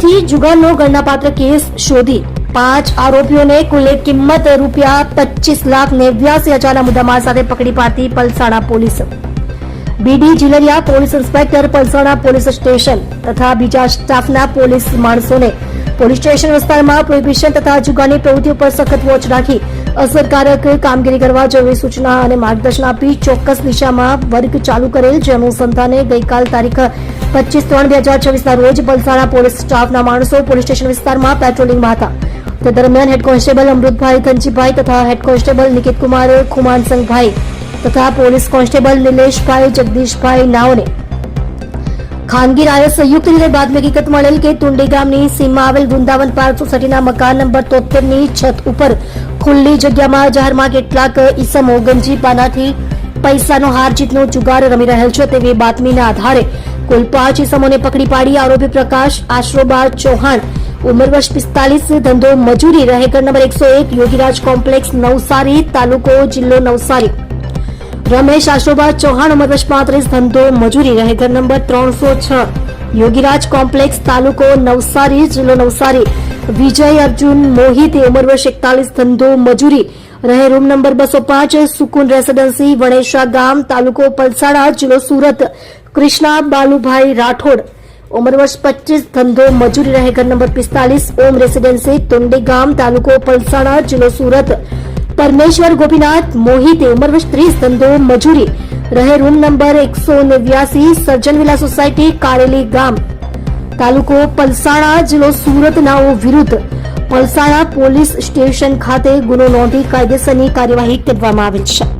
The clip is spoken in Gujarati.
પાસેથી જુગારનો ગણનાપાત્ર કેસ શોધી 5 આરોપીઓને કુલ કિંમત ₹25,89,000 મુદ્દામાલ સાથે પકડી પાડતી Palsana police. B D Jilariya police inspector Palsana police station તથા બીજા સ્ટાફના પોલીસ માણસોને પોલીસ સ્ટેશન વિસ્તારમાં પ્રોહિબિશન તથા જુગારની પ્રવૃત્તિઓ પર સખત વોચ રાખી અસરકારક કામગીરી કરવા જરૂરી સૂચના અને માર્ગદર્શન આપી ચોક્કસ દિશામાં વર્ગ ચાલુ કરેલ, જે અનુસંધાને ગઈકાલ તારીખ 25/3/2026 રોજ પલસાણા પોલીસ સ્ટાફના માણસો પોલીસ સ્ટેશન વિસ્તારમાં પેટ્રોલિંગમાં હતા। તે દરમિયાન હેડ કોન્સ્ટેબલ અમૃતભાઈ ધનજીભાઈ તથા હેડ કોન્સ્ટેબલ નિકિતકુમાર ખુમાનસંગભાઈ તથા પોલીસ કોન્સ્ટેબલ નિલેશભાઈ જગદીશભાઈ નાઓને ખાનગી રાયે સંયુક્ત રીતે બાતમી હકીકત મળેલ કે તુંડી ગામની સીમમાં આવેલ વૃંદાવન પાર્ક સોસાયટીના મકાન નંબર 73 ની છત ઉપર ખુલ્લી જગ્યામાં જાહેરમાં કેટલાક ઈસમો ગંજી પાનાથી પૈસાનો હાર જીતનો જુગાર રમી રહેલ છે તેવી બાતમીના આધારે કુલ 5 ઈસમોને પકડી પાડી આરોપી પ્રકાશ આશરોબા ચૌહાણ ઉંમર વર્ષ 45 ધંધો મજૂરી રહે ઘર નંબર 101 યોગીરાજ કોમ્પ્લેક્સ નવસારી તાલુકો જિલ્લો નવસારી, રમેશ આશોબા ચૌહાણ ઉંમર વર્ષ 35 ધંધો મજૂરી રહે ઘર નંબર 306 યોગીરાજ કોમ્પ્લેક્સ તાલુકો નવસારી જિલ્લો નવસારી, વિજય અર્જુન મોહિતે ઉંમર વર્ષ 41 ધંધો મજૂરી રહે રૂમ નંબર 205 સુકુન રેસીડેન્સી વણેશા ગામ તાલુકો પલસાણા જિલ્લો સુરત, કૃષ્ણા બાલુભાઈ રાઠોડ ઉંમર વર્ષ 25 ધંધો મજૂરી રહે ઘર નંબર 45 ઓમ રેસીડેન્સી તુંડી ગામ તાલુકો પલસાણા જિલ્લો સુરત, પરમેશ્વર ગોપીનાથ મોહિતે ઉંમર વર્ષ 30 ધંધો મજૂરી રહે રૂમ નંબર 189 સર્જન વિલા સોસાયટી કારેલી ગામ તાલુકો પલસાણા જિલ્લો સુરત નાઓ વિરુદ્ધ પલસાણા પોલીસ સ્ટેશન ખાતે ગુનો નોંધી કાયદેસરની કાર્યવાહી કરવામાં આવેલ છે।